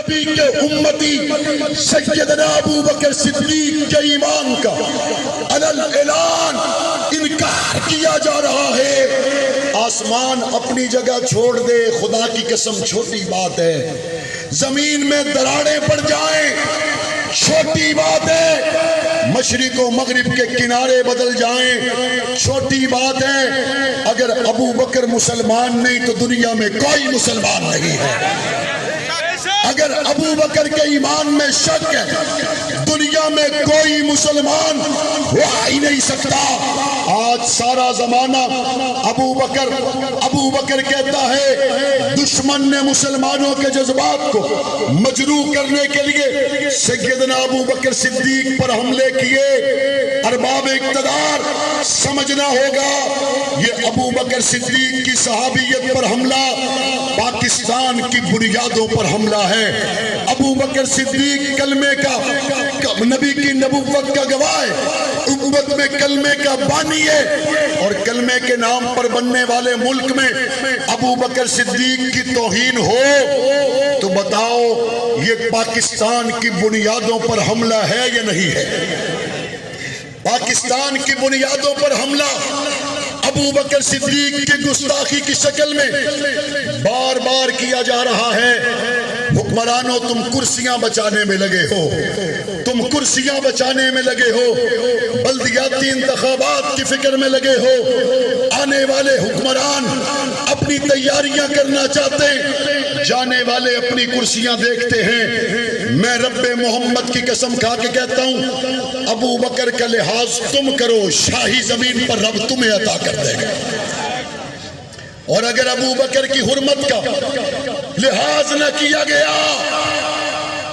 نبی کے امتی سیدنا ابو بکر صدیق کے ایمان کا علل اعلان انکار کیا جا رہا ہے۔ آسمان اپنی جگہ چھوڑ دے، خدا کی قسم چھوٹی بات ہے۔ زمین میں دراڑیں پڑ جائیں، چھوٹی بات ہے۔ مشرق و مغرب کے کنارے بدل جائیں، چھوٹی بات ہے۔ اگر ابو بکر مسلمان نہیں تو دنیا میں کوئی مسلمان نہیں ہے۔ اگر ابو بکر کے ایمان میں شک ہے، دنیا میں کوئی مسلمان ہو ہی نہیں سکتا۔ آج سارا زمانہ ابو بکر کہتا ہے دشمن نے مسلمانوں کے جذبات کو مجروح کرنے کے لیے سیدنا ابو بکر صدیق پر حملے کیے۔ ارباب اقتدار سمجھنا ہوگا یہ ابو بکر صدیق کی صحابیت پر حملہ پاکستان کی بنیادوں پر حملہ ہے۔ ابو بکر صدیق کلمے کا نبی کی نبوت کا گواہ ہے، امت میں کلمے کا بانی ہے، اور کلمے کے نام پر بننے والے ملک میں ابو بکر صدیق کی توہین ہو تو بتاؤ یہ پاکستان کی بنیادوں پر حملہ ہے یا نہیں ہے؟ پاکستان کی بنیادوں پر حملہ ابو بکر صدیق کی گستاخی کی شکل میں بار بار کیا جا رہا ہے۔ حکمرانوں تم کرسیاں بچانے میں لگے ہو، تم کرسیاں بچانے میں لگے ہو، بلدیاتی انتخابات کی فکر میں لگے ہو۔ آنے والے حکمران اپنی تیاریاں کرنا چاہتے ہیں، جانے والے اپنی کرسیاں دیکھتے ہیں۔ میں رب محمد کی قسم کھا کے کہتا ہوں ابو بکر کا لحاظ تم کرو، شاہی زمین پر رب تمہیں عطا کر دے گا۔ اور اگر ابو بکر کی حرمت کا لحاظ نہ کیا گیا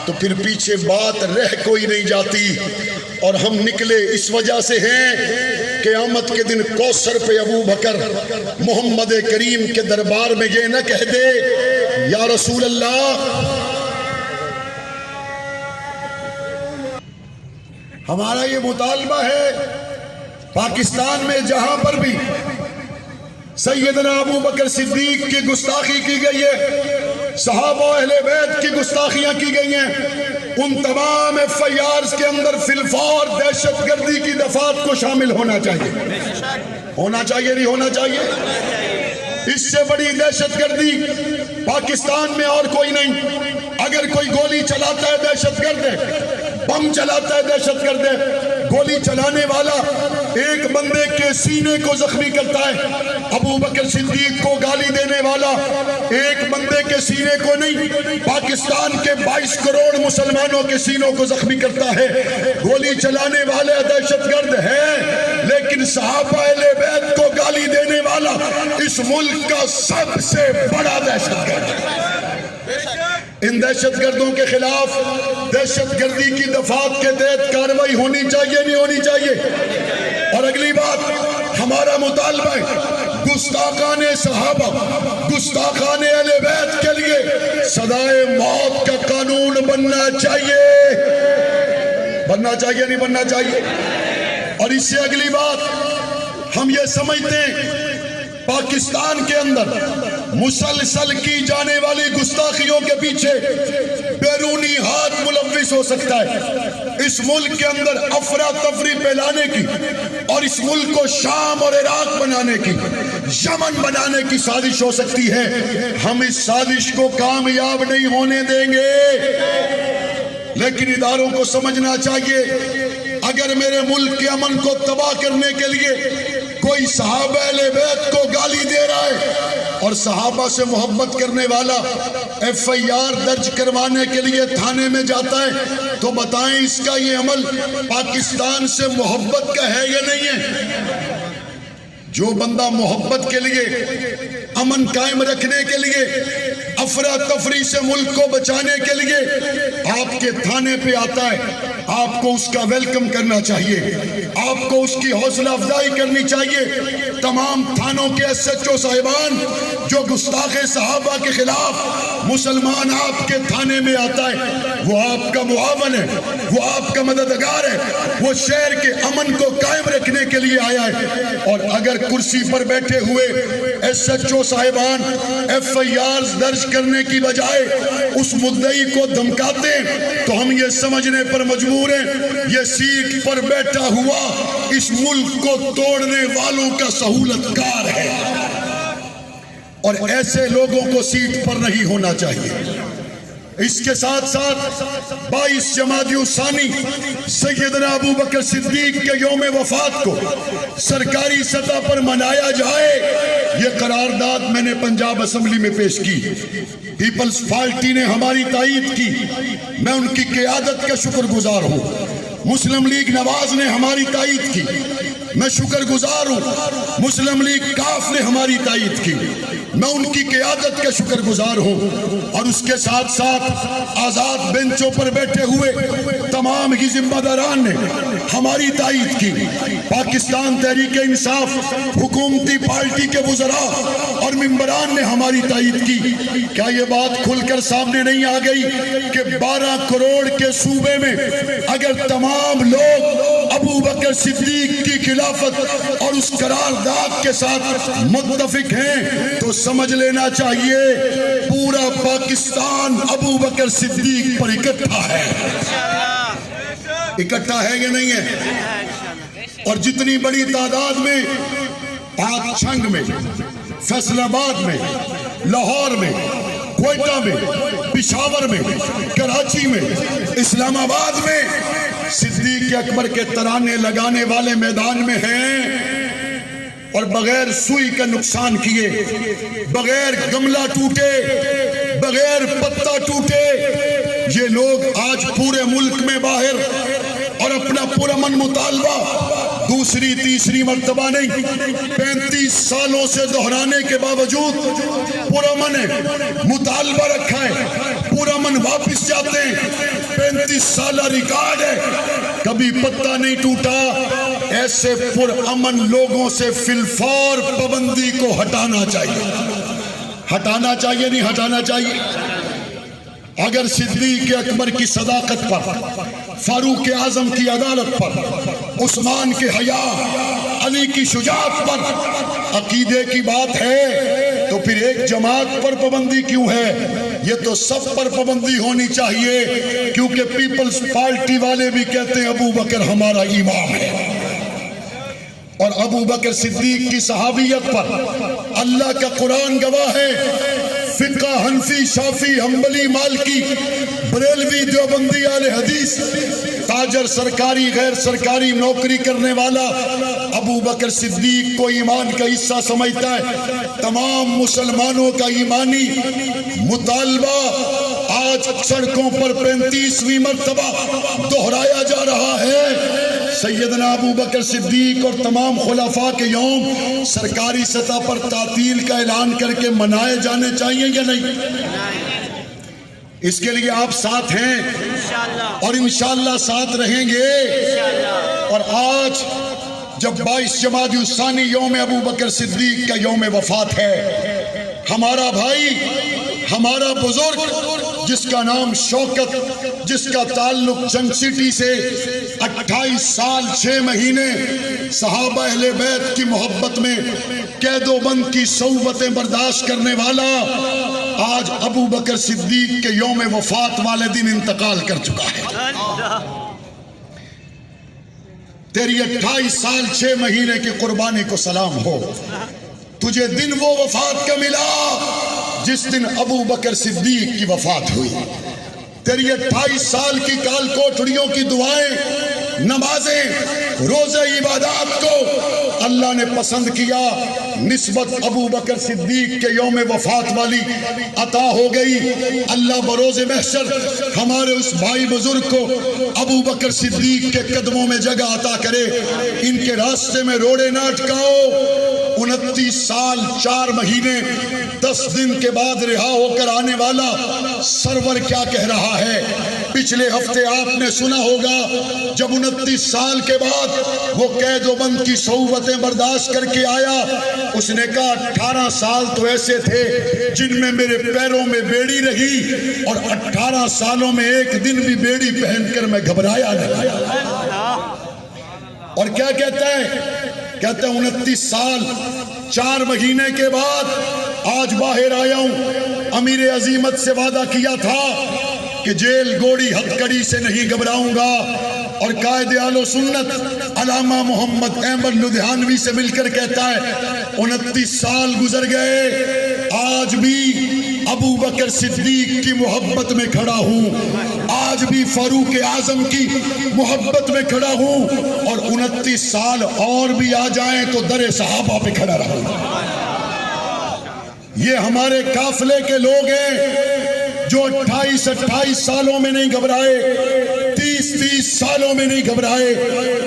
تو پھر پیچھے بات رہ کوئی نہیں جاتی، اور ہم نکلے اس وجہ سے ہیں قیامت کے دن کوثر پہ ابو بکر محمد کریم کے دربار میں یہ نہ کہہ دے یا رسول اللہ۔ ہمارا یہ مطالبہ ہے پاکستان میں جہاں پر بھی سیدنا ابو بکر صدیق کی گستاخی کی گئی ہے، صحابہ اہل بیت کی گستاخیاں کی گئی ہیں، ان تمام ایف آئی آرز کے اندر فی الفور دہشت گردی کی دفعات کو شامل ہونا چاہیے۔ ہونا چاہیے نہیں ہونا چاہیے؟ اس سے بڑی دہشت گردی پاکستان میں اور کوئی نہیں۔ اگر کوئی گولی چلاتا ہے دہشت گرد ہے، بم چلاتا ہے دہشت گرد ہے۔ گولی چلانے والا ایک بندے کے سینے کو زخمی کرتا ہے، ابو بکر صدیق کو گالی دینے والا ایک بندے کے سینے کو نہیں، پاکستان کے 22 کروڑ مسلمانوں کے سینوں کو زخمی کرتا ہے۔ گولی چلانے والے دہشت گرد ہے، لیکن صحابہ اہل بیت کو گالی دینے والا اس ملک کا سب سے بڑا دہشت گرد ہے۔ ان دہشت گردوں کے خلاف دہشت گردی کی دفعات کے تحت کارروائی ہونی چاہیے نہیں ہونی چاہیے؟ اور اگلی بات ہمارا مطالبہ ہے گستاخان صحابہ، گستاخان اہل بیت کے لیے سزائے موت کا قانون بننا چاہیے۔ بننا چاہیے نہیں بننا چاہیے؟ اور اس سے اگلی بات ہم یہ سمجھتے ہیں پاکستان کے اندر مسلسل کی جانے والی گستاخیوں کے پیچھے بیرونی ہاتھ ملوث ہو سکتا ہے۔ اس ملک کے اندر افراتفری پھیلانے کی اور اس ملک کو شام اور عراق بنانے کی، یمن بنانے کی سازش ہو سکتی ہے۔ ہم اس سازش کو کامیاب نہیں ہونے دیں گے، لیکن اداروں کو سمجھنا چاہیے اگر میرے ملک کے امن کو تباہ کرنے کے لیے کوئی صحابہ اہل بیت کو گالی دے رہا ہے اور صحابہ سے محبت کرنے والا ایف آئی آر درج کروانے کے لیے تھانے میں جاتا ہے تو بتائیں اس کا یہ عمل پاکستان سے محبت کا ہے یا نہیں ہے؟ جو بندہ محبت کے لیے، امن قائم رکھنے کے لیے، افراتفری سے ملک کو بچانے کے لیے آپ کے تھانے پہ آتا ہے، آپ کو اس کا ویلکم کرنا چاہیے، آپ کو اس کی حوصلہ افزائی کرنی چاہیے۔ تمام تھانوں کے ایس ایچ او صاحبان جو گستاخ صحابہ کے خلاف مسلمان آپ کے تھانے میں آتا ہے وہ آپ کا معاون ہے، وہ آپ کا مددگار ہے، وہ شہر کے امن کو قائم رکھنے کے لیے آیا ہے۔ اور اگر کرسی پر بیٹھے ہوئے ایس ایچ او صاحبان ایف آئی آر درج کرنے کی بجائے اس مدعی کو دھمکاتے ہیں تو ہم یہ سمجھنے پر مجبور ہیں یہ سیٹ پر بیٹھا ہوا اس ملک کو توڑنے والوں کا سہولت کار ہے، اور ایسے لوگوں کو سیٹ پر نہیں ہونا چاہیے۔ اس کے ساتھ ساتھ 22 جمادی الثانی سیدنا ابو بکر صدیق کے یوم وفات کو سرکاری سطح پر منایا جائے، یہ قرارداد میں نے پنجاب اسمبلی میں پیش کی، پیپلز پارٹی نے ہماری تائید کی، میں ان کی قیادت کا شکر گزار ہوں۔ مسلم لیگ نواز نے ہماری تائید کی، میں شکر گزار ہوں۔ مسلم لیگ کاف نے ہماری تائید کی، میں ان کی قیادت کا شکر گزار ہوں۔ اور اس کے ساتھ ساتھ آزاد بینچوں پر بیٹھے ہوئے تمام ہی ذمہ داران نے ہماری تائید کی۔ پاکستان تحریک انصاف حکومتی پارٹی کے وزراء اور ممبران نے ہماری تائید کی۔ کیا یہ بات کھل کر سامنے نہیں آ گئی کہ 12 کروڑ کے صوبے میں اگر تمام لوگ ابو بکر صدیق کی خلافت اور اس قرارداد کے ساتھ متفق ہیں تو سمجھ لینا چاہیے پورا پاکستان ابو بکر صدیق پر اکٹھا ہے۔ اکٹھا ہے یا نہیں ہے؟ اور جتنی بڑی تعداد میں پاک چھنگ میں، فیصل آباد میں، لاہور میں، کوئٹہ میں، پشاور میں، کراچی میں، اسلام آباد میں صدیق اکبر کے ترانے لگانے والے میدان میں ہیں، اور بغیر سوئی کا نقصان کیے، بغیر گملہ ٹوٹے، بغیر پتا ٹوٹے، یہ لوگ آج پورے ملک میں باہر اور اپنا پرامن مطالبہ دوسری تیسری مرتبہ نہیں 35 سالوں سے دہرانے کے باوجود پرامن مطالبہ رکھا ہے، پرامن واپس جاتے ہیں۔ 35 سالہ ریکارڈ ہے، کبھی پتہ نہیں ٹوٹا۔ ایسے پرامن لوگوں سے فی الفور پابندی کو ہٹانا چاہیے، ہٹانا چاہیے، نہیں ہٹانا چاہیے۔ اگر صدیق اکبر کی صداقت پر، فاروق اعظم کی عدالت پر، عثمان کے حیا، علی کی شجاعت پر عقیدے کی بات ہے تو پھر ایک جماعت پر پابندی کیوں ہے؟ یہ تو سب پر پابندی ہونی چاہیے، کیونکہ پیپلز پارٹی والے بھی کہتے ہیں ابو بکر ہمارا امام ہے، اور ابو بکر صدیق کی صحابیت پر اللہ کا قرآن گواہ ہے۔ فقہ حنفی، شافی، حنبلی، مالکی، بریلوی، دیوبندی، اہل حدیث، تاجر، سرکاری غیر سرکاری نوکری کرنے والا ابو بکر صدیق کو ایمان کا حصہ سمجھتا ہے۔ تمام مسلمانوں کا ایمانی مطالبہ آج سڑکوں پر 35ویں مرتبہ دہرایا جا رہا ہے۔ سیدنا ابو بکر صدیق اور تمام خلفاء کے یوم سرکاری سطح پر تعطیل کا اعلان کر کے منائے جانے چاہیے یا نہیں؟ اس کے لیے آپ ساتھ ہیں اور انشاءاللہ ساتھ رہیں گے۔ اور آج جب 22 جمادی الثانی یوم ابو بکر صدیق کا یوم وفات ہے، ہمارا بھائی، ہمارا بزرگ جس کا نام شوکت، جس کا تعلق جنگ سٹی سے 28 سال 6 مہینے صحابہ اہل بیت کی محبت میں قید و بند کی صعوبتیں برداشت کرنے والا آج ابو بکر صدیق کے یوم وفات والے دن انتقال کر چکا ہے۔ تیری 28 سال 6 مہینے کی قربانی کو سلام ہو۔ تجھے دن وہ وفات کا ملا جس دن ابو بکر صدیق کی وفات ہوئی۔ تیری 28 سال کی کال کوٹڑیوں کی دعائیں، نمازیں، روزے، عبادات کو اللہ نے پسند کیا، نسبت ابو بکر صدیق کے یوم وفات والی عطا ہو گئی۔ اللہ بروز محشر ہمارے اس بھائی بزرگ کو ابو بکر صدیق کے قدموں میں جگہ عطا کرے۔ ان کے راستے میں روڑے نہ اٹکاؤ، ان 29 سال 4 مہینے 10 دن کے بعد رہا ہو کر آنے والا سرور کیا کہہ رہا ہے؟ پچھلے ہفتے آپ نے سنا ہوگا جب 29 سال کے بعد وہ قید و بند کی صعوبتیں برداشت کر کے آیا، اس نے کہا 18 سال تو ایسے تھے جن میں میرے پیروں میں بیڑی رہی، اور 18 سالوں میں ایک دن بھی بیڑی پہن کر میں گھبرایا نہیں۔ اور کیا کہتا ہے؟ کہتا ہے 29 سال 4 مہینے کے بعد آج باہر آیا ہوں۔ امیر عظیمت سے وعدہ کیا تھا کہ جیل گوڑی ہتھکڑی سے نہیں گھبراؤں گا، اور قائد اہل سنت علامہ محمد احمد لدھیانوی سے مل کر کہتا ہے 29 سال گزر گئے، آج بھی ابو بکر صدیق کی محبت میں کھڑا ہوں، آج بھی فاروق اعظم کی محبت میں کھڑا ہوں، اور 29 سال اور بھی آ جائیں تو در صحابہ پہ کھڑا رہوں۔ یہ ہمارے قافلے کے لوگ ہیں جو 28 سالوں میں نہیں گھبرائے، 30 سالوں میں نہیں گھبرائے،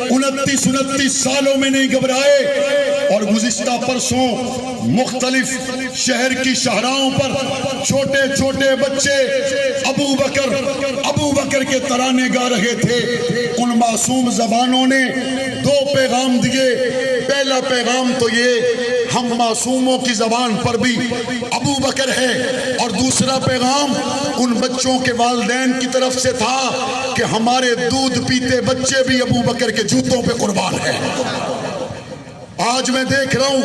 29 سالوں میں نہیں گھبرائے۔ اور گزشتہ پرسوں مختلف شہر کی شاہراہوں پر چھوٹے چھوٹے بچے ابو بکر کے ترانے گا رہے تھے۔ ان معصوم زبانوں نے 2 پیغام دیے۔ پہلا پیغام تو یہ ہم معصوموں کی زبان پر بھی ابو بکر ہے، اور دوسرا پیغام ان بچوں کے والدین کی طرف سے تھا کہ ہمارے دودھ پیتے بچے بھی ابو بکر کے جوتوں پہ قربان ہیں۔ آج میں دیکھ رہا ہوں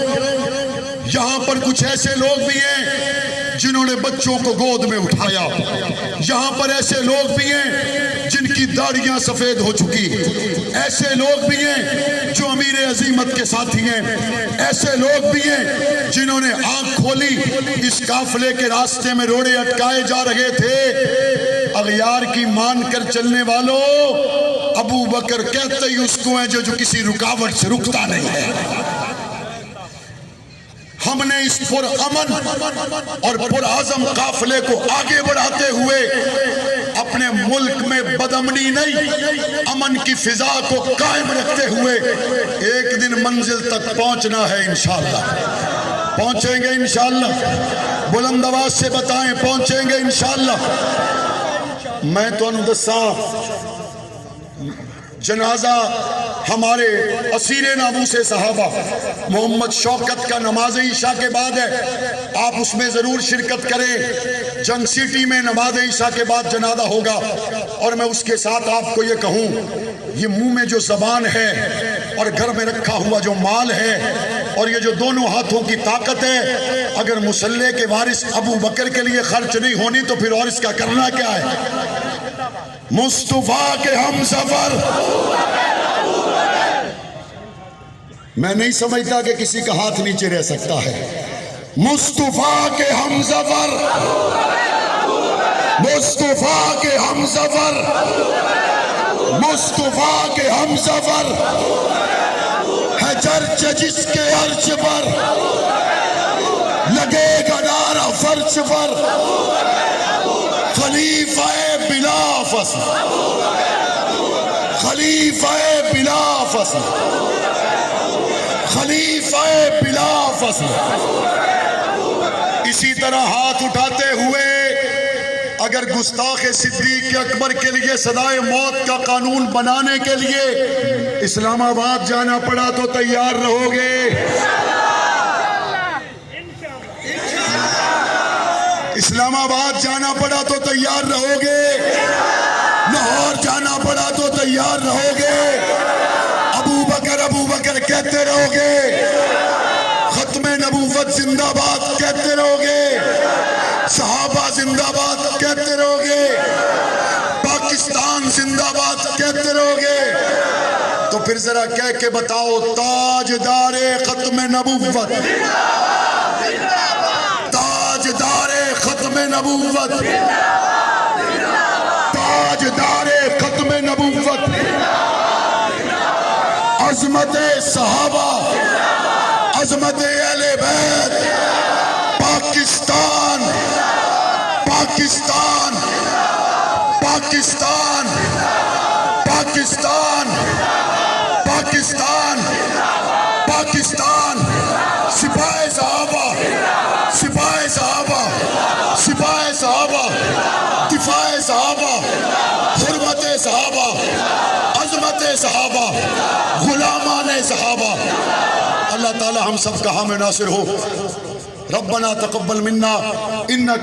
یہاں پر کچھ ایسے لوگ بھی ہیں جنہوں نے بچوں کو گود میں اٹھایا، یہاں پر ایسے لوگ بھی ہیں جن کی داڑیاں سفید ہو چکی، ایسے لوگ بھی ہیں جو امیر عظیمت کے ساتھی ہیں، ایسے لوگ بھی ہیں جنہوں نے آنکھ کھولی، اس قافلے کے راستے میں روڑے اٹکائے جا رہے تھے۔ اغیار کی مان کر چلنے والوں، ابو بکر کہتے ہی اس کو ہے جو کسی رکاوٹ سے رکتا نہیں ہے۔ ہم نے اس پرامن اور پرعزم قافلے کو آگے بڑھاتے ہوئے اپنے ملک میں بدامنی نہیں، امن کی فضا کو قائم رکھتے ہوئے ایک دن منزل تک پہنچنا ہے انشاءاللہ۔ پہنچیں گے انشاءاللہ، بلند آواز سے بتائیں پہنچیں گے انشاءاللہ۔ میں تو انہوں دساں جنازہ ہمارے اسیر ناموس صحابہ محمد شوکت کا نماز عشاء کے بعد ہے، آپ اس میں ضرور شرکت کریں۔ جنگ سٹی میں نماز عشاء کے بعد جنازہ ہوگا، اور میں اس کے ساتھ آپ کو یہ کہوں، یہ منہ میں جو زبان ہے اور گھر میں رکھا ہوا جو مال ہے اور یہ جو دونوں ہاتھوں کی طاقت ہے، اگر مصلح کے وارث ابو بکر کے لیے خرچ نہیں ہونی تو پھر اور اس کا کرنا کیا ہے؟ مصطفیٰ کے ہم سفر۔ میں نہیں سمجھتا کہ کسی کا ہاتھ نیچے رہ سکتا ہے۔ مصطفیٰ کے ہم سفر، مصطفیٰ کے ہم سفر، مصطفیٰ کے ہم سفر ہے چرچ جس کے عرش پر، لگے گا نعرہ فرش پر، خلیفہ بلا فصل، خلیفہ بلا فصل، خلیفہ بلا فصل۔ اسی طرح ہاتھ اٹھاتے ہوئے اگر گستاخ صدیق اکبر کے لیے سزائے موت کا قانون بنانے کے لیے اسلام آباد جانا پڑا تو تیار رہو گے؟ اسلام آباد جانا پڑا تو تیار رہو گے؟ لاہور جانا پڑا تو تیار رہو گے؟ ابو بکر کہتے رہو گے؟ ختم نبوت زندہ باد کہتے رہو گے؟ صحابہ زندہ باد کہتے رہو گے؟ پاکستان زندہ باد کہتے رہو گے؟ تو پھر ذرا کہہ کے بتاؤ، تاجدار ختم نبوت، تاجدار ختم نبوت، تاجدار ختم نبوت، عظمت صحابہ، عظمت اہل بیت، پاکستان، پاکستان، پاکستان، پاکستان، پاکستان، پاکستان، صحابہ، عظمت صحابہ، غلامان صحابہ. اللہ تعالی ہم سب کا حامی ناصر ہو. ربنا تقبل منا انک